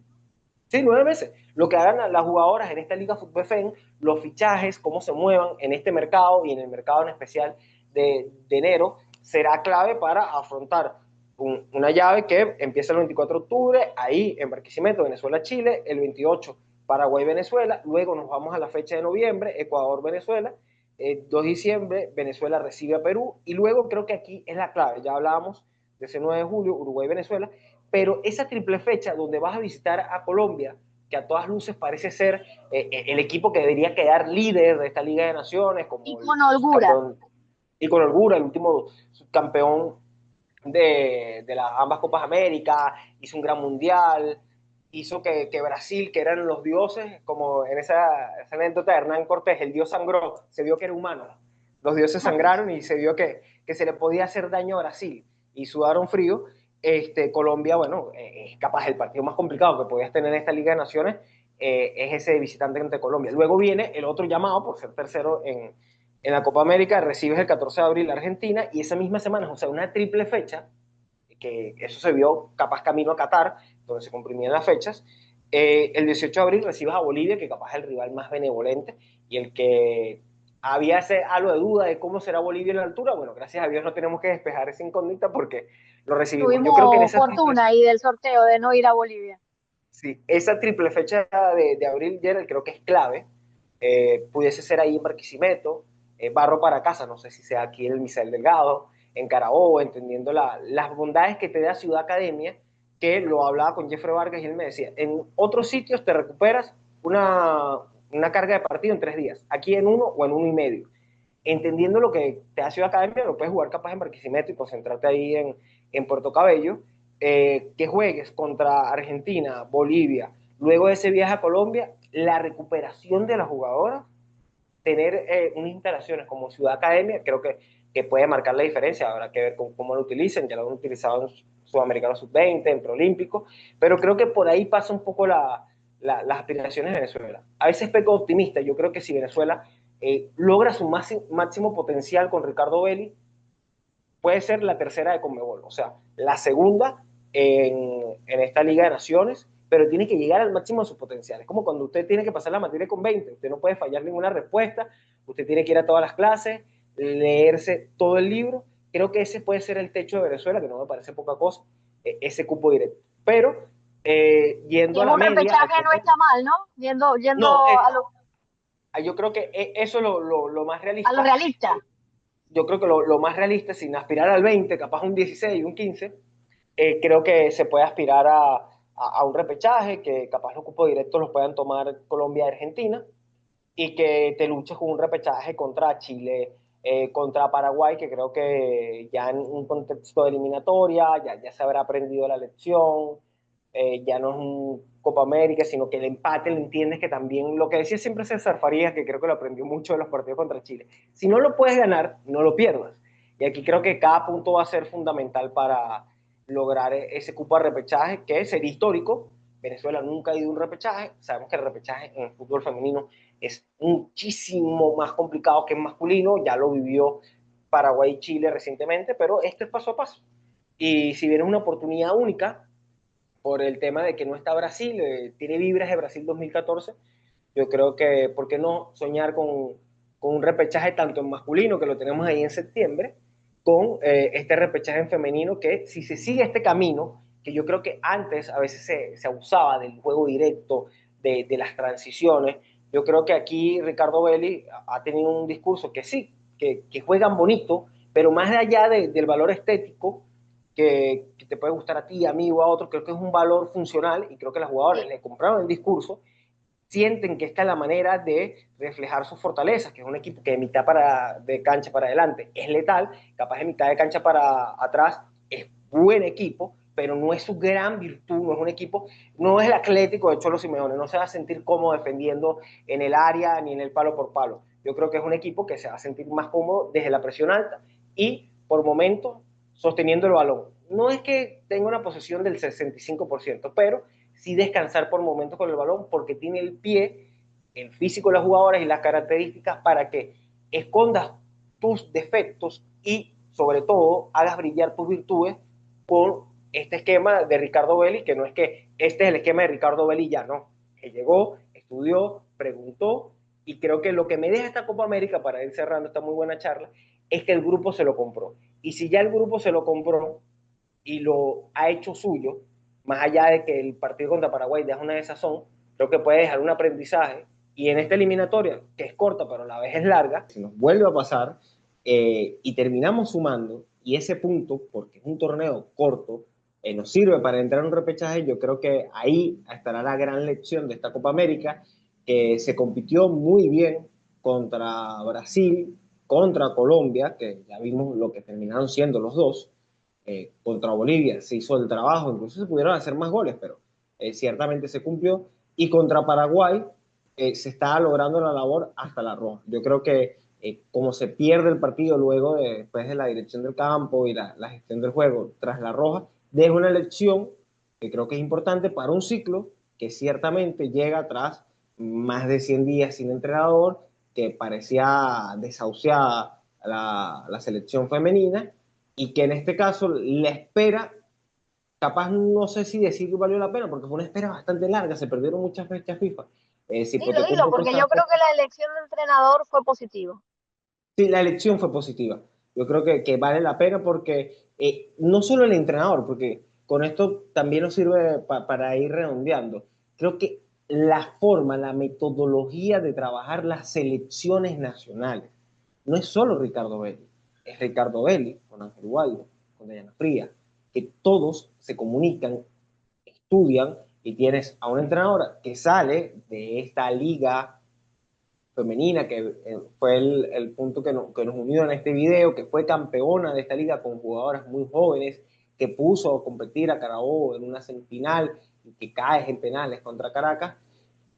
sí, 9 meses, lo que hagan las jugadoras en esta Liga Fútbol FEN, los fichajes, cómo se muevan en este mercado y en el mercado en especial de enero, será clave para afrontar una llave que empieza el 24 de octubre, ahí en Barquisimeto, Venezuela-Chile, el 28 Paraguay-Venezuela, luego nos vamos a la fecha de noviembre, Ecuador-Venezuela, 2 de diciembre, Venezuela recibe a Perú, y luego creo que aquí es la clave, ya hablábamos de ese 9 de julio, Uruguay-Venezuela, pero esa triple fecha donde vas a visitar a Colombia, que a todas luces parece ser el equipo que debería quedar líder de esta Liga de Naciones, Y como con el holgura. subcampeón, y con holgura, el último subcampeón de las ambas Copas América, hizo un gran mundial, hizo que Brasil, que eran los dioses, como en esa anécdota de Hernán Cortés, el dios sangró, se vio que era humano. Los dioses sangraron y se vio que se le podía hacer daño a Brasil y sudaron frío. Colombia, bueno, es capaz el partido más complicado que podías tener en esta Liga de Naciones, es ese de visitante ante Colombia. Luego viene el otro llamado por ser tercero en la Copa América, recibes el 14 de abril Argentina y esa misma semana, o sea, una triple fecha, que eso se vio capaz camino a Qatar, donde se comprimían las fechas. El 18 de abril recibes a Bolivia, que capaz es el rival más benevolente y el que había algo de duda de cómo será Bolivia en la altura. Bueno, gracias a Dios no tenemos que despejar esa incógnita porque lo recibimos. Yo creo que en Tuvimos esa triple, fortuna ahí del sorteo de no ir a Bolivia. sí, esa triple fecha de abril, Gerald, creo que es clave. Pudiese ser ahí en Barquisimeto, Barro para casa, no sé si sea aquí en el Misael Delgado, en Carabobo, entendiendo las bondades que te da Ciudad Academia, que lo hablaba con Jeffrey Vargas y él me decía, en otros sitios te recuperas una carga de partido en 3 días, aquí en uno o en uno y medio. Entendiendo lo que te da Ciudad Academia, lo puedes jugar capaz en Barquisimeto y concentrarte ahí en Puerto Cabello, que juegues contra Argentina, Bolivia, luego de ese viaje a Colombia, la recuperación de la jugadora, tener unas instalaciones como Ciudad Academia, creo que puede marcar la diferencia, habrá que ver cómo lo utilicen, ya lo han utilizado en Sudamericano Sub-20, en Proolímpico, pero creo que por ahí pasa un poco las aspiraciones de Venezuela. A veces peco optimista, yo creo que si Venezuela logra su máximo potencial con Ricardo Belli, puede ser la tercera de Conmebol, o sea, la segunda en esta Liga de Naciones, pero tiene que llegar al máximo de sus potenciales. Es como cuando usted tiene que pasar la materia con 20, usted no puede fallar ninguna respuesta, usted tiene que ir a todas las clases, leerse todo el libro. Creo que ese puede ser el techo de Venezuela, que no me parece poca cosa, ese cupo directo. Pero Y yendo a en la un media, repechaje no está mal, ¿no? no, Yendo yo creo que eso es lo más a lo realista. realista. Yo creo que lo más realista, sin aspirar al 20, capaz un 16, un 15, creo que se puede aspirar a un repechaje, que capaz los cupos directos los puedan tomar Colombia y Argentina, y que te luches con un repechaje contra Chile, contra Paraguay, que creo que ya en un contexto de eliminatoria, ya se habrá aprendido la lección, ya no es un Copa América, sino que el empate lo entiendes que también, lo que decía siempre César Farías, que creo que lo aprendió mucho de los partidos contra Chile, si no lo puedes ganar, no lo pierdas. Y aquí creo que cada punto va a ser fundamental para lograr ese cupo de repechaje, que sería histórico, Venezuela nunca ha ido a un repechaje, sabemos que el repechaje en el fútbol femenino es muchísimo más complicado que en masculino, ya lo vivió Paraguay y Chile recientemente, pero esto es paso a paso. Y si bien es una oportunidad única, por el tema de que no está Brasil, tiene vibras de Brasil 2014, yo creo que, ¿por qué no soñar con un repechaje tanto en masculino, que lo tenemos ahí en septiembre, con este repechaje en femenino, que si se sigue este camino, que yo creo que antes a veces se abusaba del juego directo, de las transiciones, yo creo que aquí Ricardo Belli ha tenido un discurso que sí, que juegan bonito, pero más allá del valor estético, que te puede gustar a ti, a mí o a otro, creo que es un valor funcional y creo que las jugadoras Sí, le compraron el discurso, sienten que esta es la manera de reflejar sus fortalezas, que es un equipo que de mitad de cancha para adelante es letal, capaz de mitad de cancha para atrás es buen equipo, pero no es su gran virtud, no es un equipo, no es el Atlético de Cholo Simeone, no se va a sentir cómodo defendiendo en el área ni en el palo por palo. Yo creo que es un equipo que se va a sentir más cómodo desde la presión alta y por momentos sosteniendo el balón. No es que tenga una posesión del 65%, pero sí descansar por momentos con el balón porque tiene el pie, el físico de las jugadoras y las características para que escondas tus defectos y sobre todo hagas brillar tus virtudes con este esquema de Ricardo Belli, que no es que este es el esquema de Ricardo Belli ya, no, que llegó, estudió, preguntó y creo que lo que me deja esta Copa América para ir cerrando esta muy buena charla es que el grupo se lo compró. Y si ya el grupo se lo compró y lo ha hecho suyo, más allá de que el partido contra Paraguay deja una desazón, creo que puede dejar un aprendizaje. Y en esta eliminatoria, que es corta, pero a la vez es larga, si nos vuelve a pasar y terminamos sumando, y ese punto, porque es un torneo corto, nos sirve para entrar en un repechaje, yo creo que ahí estará la gran lección de esta Copa América, que se compitió muy bien contra Brasil, contra Colombia, que ya vimos lo que terminaron siendo los dos, contra Bolivia se hizo el trabajo, incluso se pudieron hacer más goles, pero ciertamente se cumplió. Y contra Paraguay se está logrando la labor hasta la roja. Yo creo que como se pierde el partido luego después de la dirección del campo y la gestión del juego tras la roja, deja una lección que creo que es importante para un ciclo que ciertamente llega tras más de 100 días sin entrenador, que parecía desahuciada la selección femenina y que en este caso la espera, capaz no sé si decir que valió la pena, porque fue una espera bastante larga, se perdieron muchas fechas FIFA. Se hipotecó un dilo, poco porque esta yo creo fecha. que la elección de entrenador fue positiva. Sí, la elección fue positiva. Yo creo que vale la pena porque no solo el entrenador, porque con esto también nos sirve para ir redondeando. Creo que la forma, la metodología de trabajar las selecciones nacionales no es solo Ricardo Belli, es Ricardo Belli con Ángel Waldo, con Diana Fría, que todos se comunican, estudian y tienes a una entrenadora que sale de esta liga femenina, que fue el punto que nos unió en este video, que fue campeona de esta liga con jugadoras muy jóvenes, que puso a competir a Carabobo en una semifinal y que cae en penales contra Caracas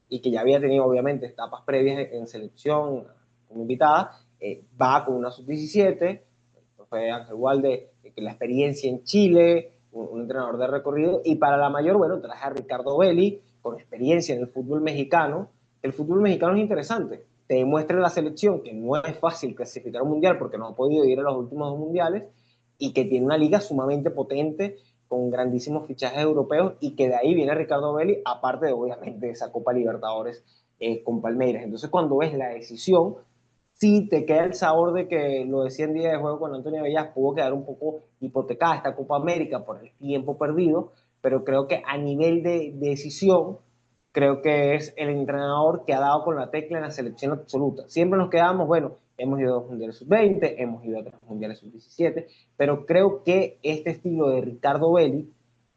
y que ya había tenido obviamente etapas previas en selección como invitada, va con una sub-17, fue Ángel Walde, que la experiencia en Chile, un entrenador de recorrido, y para la mayor, bueno, traje a Ricardo Belli, con experiencia en el fútbol mexicano. El fútbol mexicano es interesante, te demuestra la selección que no es fácil clasificar un mundial porque no ha podido ir a los últimos dos mundiales y que tiene una liga sumamente potente con grandísimos fichajes europeos y que de ahí viene Ricardo Belli, aparte de obviamente esa Copa Libertadores con Palmeiras. Entonces cuando ves la decisión, sí te queda el sabor de que lo decía en día de juego con Antonio Vellas, pudo quedar un poco hipotecada esta Copa América por el tiempo perdido, pero creo que a nivel de decisión, creo que es el entrenador que ha dado con la tecla en la selección absoluta. Siempre nos quedamos, bueno, hemos ido a dos mundiales sub-20, hemos ido a tres mundiales sub-17, pero creo que este estilo de Ricardo Belli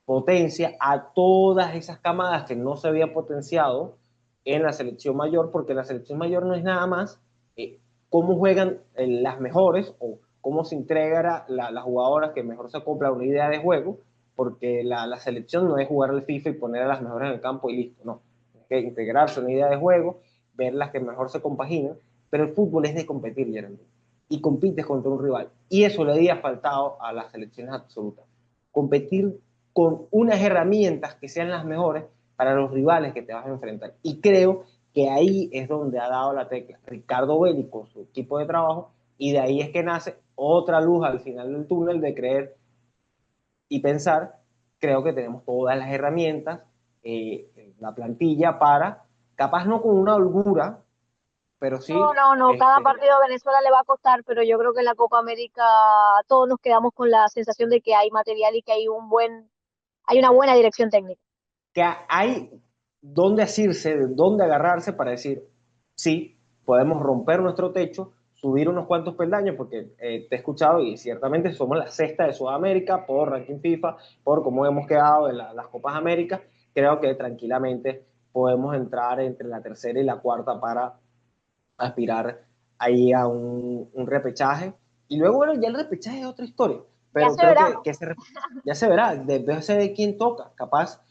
potencia a todas esas camadas que no se habían potenciado en la selección mayor, porque la selección mayor no es nada más cómo juegan las mejores o cómo se integra las jugadoras que mejor se acopla a una idea de juego, porque la selección no es jugar al FIFA y poner a las mejores en el campo y listo, no. Es que integrarse a una idea de juego, ver las que mejor se compaginan, pero el fútbol es de competir, Jeremy, y compites contra un rival. Y eso le había faltado a las selecciones absolutas. Competir con unas herramientas que sean las mejores, para los rivales que te vas a enfrentar. Y creo que ahí es donde ha dado la tecla Ricardo Belli con su equipo de trabajo, y de ahí es que nace otra luz al final del túnel de creer y pensar, creo que tenemos todas las herramientas, la plantilla para, capaz no con una holgura, pero No, sí, no, no, cada partido a Venezuela le va a costar, pero yo creo que en la Copa América todos nos quedamos con la sensación de que hay material y que hay una buena dirección técnica. que hay dónde asirse, dónde agarrarse para decir, sí, podemos romper nuestro techo, subir unos cuantos peldaños, porque te he escuchado y ciertamente somos la sexta de Sudamérica por ranking FIFA, por cómo hemos quedado en las Copas Américas. Creo que tranquilamente podemos entrar entre la tercera y la cuarta para aspirar ahí a un repechaje. Y luego, bueno, ya el repechaje es otra historia, Ya pero se creo verá. que ya se verá, debe de quién toca. Capaz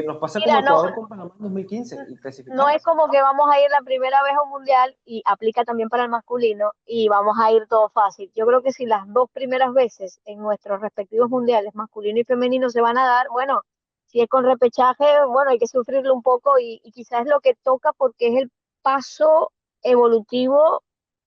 nos pasa como Mira, no, Ecuador con Panamá en 2015 y no es clasificamos. como que vamos a ir la primera vez a un mundial y aplica también para el masculino y vamos a ir todo fácil. Yo creo que si las dos primeras veces en nuestros respectivos mundiales, masculino y femenino, se van a dar, bueno, si es con repechaje, bueno, hay que sufrirlo un poco y quizás es lo que toca porque es el paso evolutivo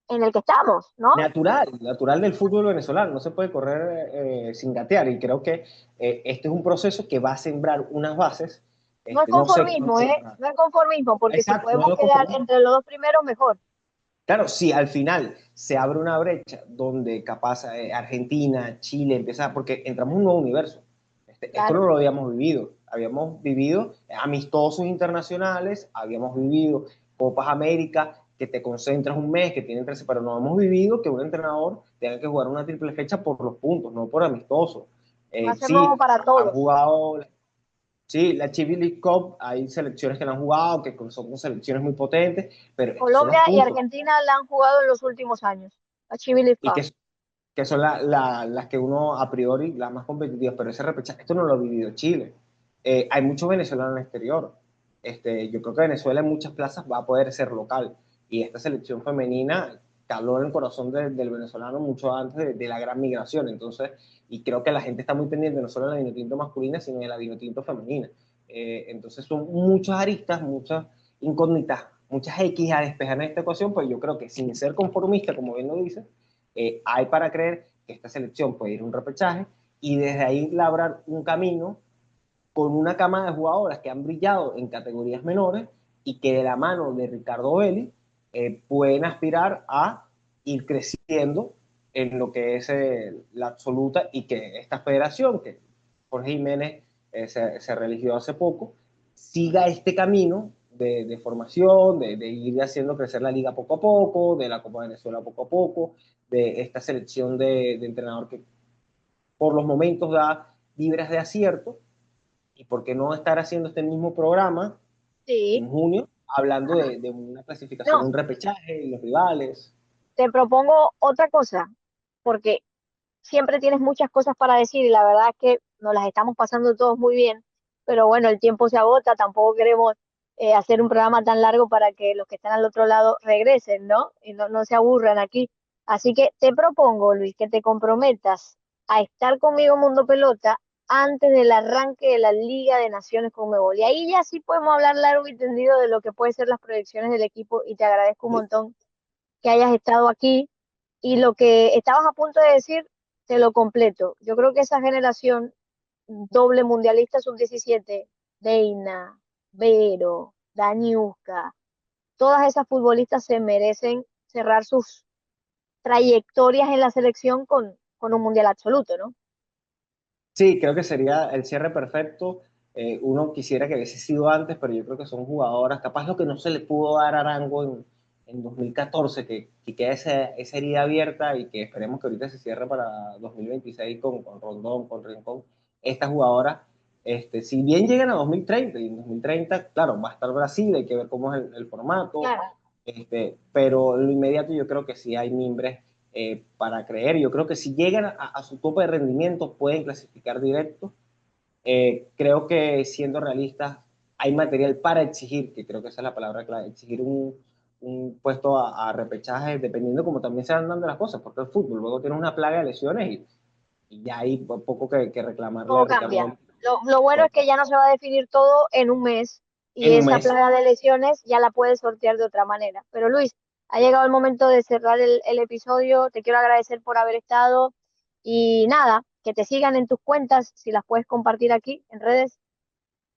en el que estamos, ¿no? Natural del fútbol venezolano, no se puede correr sin gatear, y creo que este es un proceso que va a sembrar unas bases, No es no sé conformismo, cuánto ¿eh? durará. No es conformismo, porque si Exacto, no podemos lo quedar conformamos. entre los dos primeros, mejor. Claro, si al final se abre una brecha donde capaz Argentina, Chile empieza, porque entramos en un nuevo universo. Esto no Claro. lo habíamos vivido amistosos internacionales, habíamos vivido Copas América, que te concentras un mes, que tienen 13, pero no hemos vivido que un entrenador tenga que jugar una triple fecha por los puntos, no por amistosos. Va a ser nuevo Sí, para han todos. jugado. Sí, la Chibi League Cup, hay selecciones que la han jugado, que son selecciones muy potentes, pero estos son los Colombia y puntos. Argentina la han jugado en los últimos años. La Chivili Y Cup. que son las que uno a priori, las más competitivas, pero ese repechaje, esto no lo ha vivido Chile. Hay muchos venezolanos en el exterior. Yo creo que Venezuela en muchas plazas va a poder ser local, y esta selección femenina caló en el corazón del venezolano mucho antes de la gran migración. Entonces, y creo que la gente está muy pendiente no solo de la vinotinto masculina, sino de la vinotinto femenina. Entonces son muchas aristas, muchas incógnitas, muchas X a despejar en esta ecuación, pues yo creo que sin ser conformista, como bien lo dice, hay para creer que esta selección puede ir a un repechaje y desde ahí labrar un camino con una cama de jugadoras que han brillado en categorías menores y que de la mano de Ricardo Belli pueden aspirar a ir creciendo en lo que es la absoluta, y que esta federación, que Jorge Jiménez se religió hace poco, siga este camino de formación, de ir haciendo crecer la liga poco a poco, de la Copa Venezuela poco a poco, de esta selección de entrenador que por los momentos da libras de acierto. ¿Y por qué no estar haciendo este mismo programa Sí. en junio, hablando Ajá. de una clasificación, No, un repechaje y los rivales? te propongo otra cosa, porque siempre tienes muchas cosas para decir y la verdad es que nos las estamos pasando todos muy bien, pero bueno, el tiempo se agota, tampoco queremos hacer un programa tan largo para que los que están al otro lado regresen, ¿no? Y no se aburran aquí. Así que te propongo, Luis, que te comprometas a estar conmigo en Mundo Pelota antes del arranque de la Liga de Naciones Conmebol. Y ahí ya sí podemos hablar largo y tendido de lo que pueden ser las proyecciones del equipo y te agradezco un montón que hayas estado aquí y lo que estabas a punto de decir, te lo completo. Yo creo que esa generación doble mundialista sub-17, Deina, Vero, Daniuska, todas esas futbolistas se merecen cerrar sus trayectorias en la selección con un mundial absoluto, ¿no? Sí, creo que sería el cierre perfecto. Uno quisiera que hubiese sido antes, pero yo creo que son jugadoras, capaz lo que no se le pudo dar a Arango en 2014, que queda esa herida abierta, y que esperemos que ahorita se cierre para 2026 con Rondón, con Rincón. Estas jugadoras, si bien llegan a 2030, y en 2030, claro, va a estar Brasil, hay que ver cómo es el formato, Claro. pero en lo inmediato yo creo que sí hay mimbres para creer. Yo creo que si llegan a su tope de rendimiento pueden clasificar directo. Creo que siendo realistas hay material para exigir, que creo que esa es la palabra clave, exigir un puesto a repechaje, dependiendo como también se van dando las cosas, porque el fútbol luego tiene una plaga de lesiones, y ya hay poco que reclamarle a Todo Ricardo cambia. Belli. Lo bueno es Bueno, que ya no se va a definir todo en un mes y en un esa mes. plaga de lesiones ya la puedes sortear de otra manera. Pero Luis, ha llegado el momento de cerrar el episodio. Te quiero agradecer por haber estado y nada, que te sigan en tus cuentas, si las puedes compartir aquí en redes.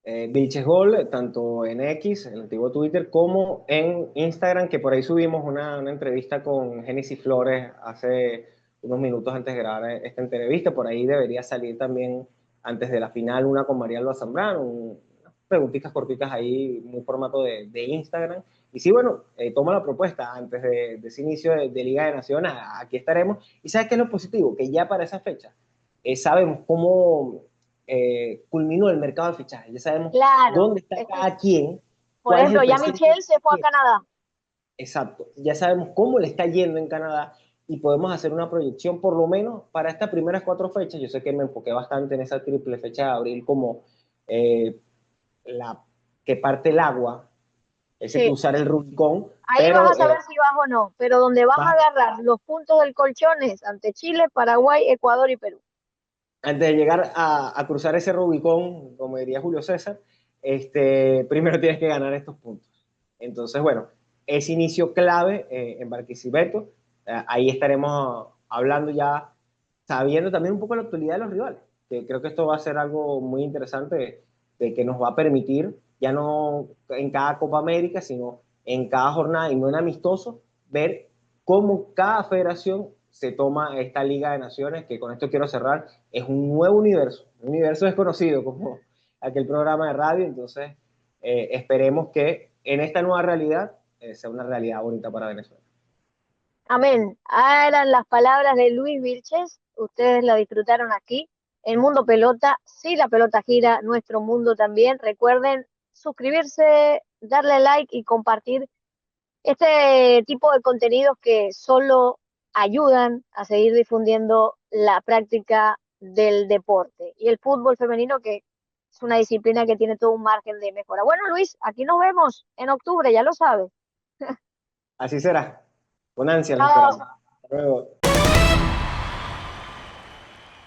Vilches Gol, tanto en X, el antiguo Twitter, como en Instagram, que por ahí subimos una entrevista con Génesis Flores hace unos minutos antes de grabar esta entrevista. Por ahí debería salir también antes de la final una con María Alba Zambrano, unas preguntitas cortitas ahí, muy formato de Instagram. Y sí, bueno, toma la propuesta antes de ese inicio de Liga de Naciones, aquí estaremos. ¿Y sabes qué es lo positivo? Que ya para esa fecha sabemos cómo culminó el mercado de fichajes. Ya sabemos Claro, dónde está es que, cada quien, por cuál es ejemplo, el ya presente de Michelle se cada fue a quien. Canadá. Exacto. Ya sabemos cómo le está yendo en Canadá y podemos hacer una proyección por lo menos para estas primeras 4 fechas. Yo sé que me enfoqué bastante en esa triple fecha de abril como eh, la que parte el agua, ese Sí, cruzar el Rubicón, ahí vas a pero saber si vas o no, pero donde vas a va, agarrar los puntos del colchón es ante Chile, Paraguay, Ecuador y Perú. antes de llegar a cruzar ese Rubicón, como diría Julio César, primero tienes que ganar estos puntos. Entonces, bueno, ese inicio clave en Barquisimeto, ahí estaremos hablando ya, sabiendo también un poco la actualidad de los rivales, que creo que esto va a ser algo muy interesante, de que nos va a permitir, ya no en cada Copa América, sino en cada jornada y no en amistoso, ver cómo cada federación se toma esta Liga de Naciones, que con esto quiero cerrar, es un universo desconocido, como aquel programa de radio. Entonces esperemos que en esta nueva realidad sea una realidad bonita para Venezuela. Amén. Ah, eran las palabras de Luis Vilches. Ustedes la disfrutaron aquí. El mundo pelota, sí, la pelota gira, nuestro mundo también. Recuerden suscribirse, darle like y compartir este tipo de contenidos que solo ayudan a seguir difundiendo la práctica del deporte y el fútbol femenino, que es una disciplina que tiene todo un margen de mejora. Bueno, Luis, aquí nos vemos en octubre, ya lo sabes. Así será. Con ansia los Chao. esperamos. Hasta luego.